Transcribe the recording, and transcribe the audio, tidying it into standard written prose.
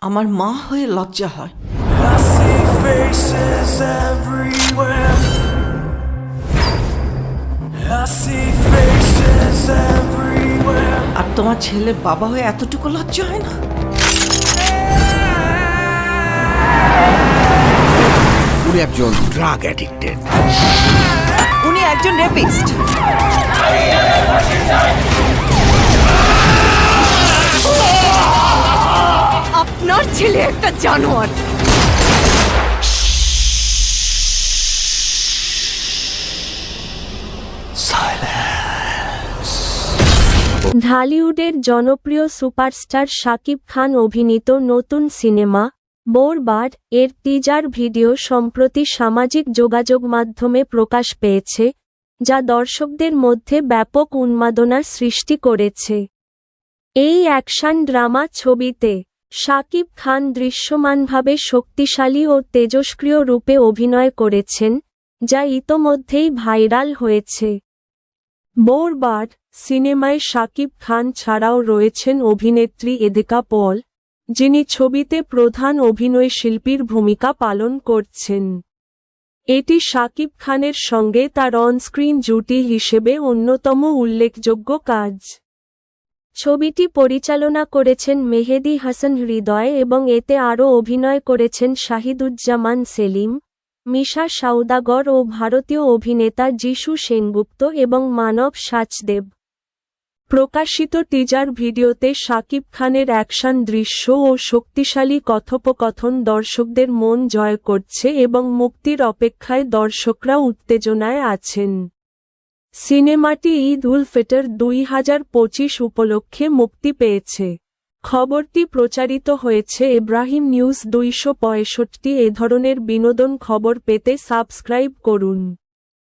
আমার মা হয়ে লজ্জা হয়। I see faces everywhere. I see faces everywhere. আর তোমার ছেলে বাবা হয়ে এতটুকু লজ্জা হয় না? উনি একজন ড্রাগ অ্যাডিক্টেড। উনি একজন রেপিস্ট। আপনার ছেলে একটা জানোয়ার। ঢালিউডের জনপ্রিয় সুপারস্টার শাকিব খান অভিনীত নতুন সিনেমা বরবাদ এর টিজার ভিডিও সম্প্রতি সামাজিক যোগাযোগ মাধ্যমে প্রকাশ পেয়েছে, যা দর্শকদের মধ্যে ব্যাপক উন্মাদনার সৃষ্টি করেছে। এই অ্যাকশন ড্রামা ছবিতে শাকিব খান দৃশ্যমানভাবে শক্তিশালী ও তেজস্ক্রিয় রূপে অভিনয় করেছেন, যা ইতোমধ্যেই ভাইরাল হয়েছে। বরবাদ সিনেমায় শাকিব খান ছাড়াও রয়েছেন অভিনেত্রী এদিকা পল, যিনি ছবিতে প্রধান অভিনয়শিল্পীর ভূমিকা পালন করছেন। এটি শাকিব খানের সঙ্গে তার অনস্ক্রিন জুটি হিসেবে অন্যতম উল্লেখযোগ্য কাজ। ছবিটি পরিচালনা করেছেন মেহেদী হাসান হৃদয় এবং এতে আরও অভিনয় করেছেন শাহিদুজ্জামান সেলিম, মিশা সওদাগর ও ভারতীয় অভিনেতা যিশু সেনগুপ্ত এবং মানব সাচদেব। প্রকাশিত টিজার ভিডিওতে শাকিব খানের অ্যাকশন দৃশ্য ও শক্তিশালী কথোপকথন দর্শকদের মন জয় করছে এবং মুক্তির অপেক্ষায় দর্শকরা উত্তেজনায় আছেন। সিনেমাটি ঈদ উল ফিতর 2025 উপলক্ষে মুক্তি পেয়েছে। খবরটি প্রচারিত হয়েছে ইব্রাহিম নিউজ 265। এ ধরনের বিনোদন খবর পেতে সাবস্ক্রাইব করুন।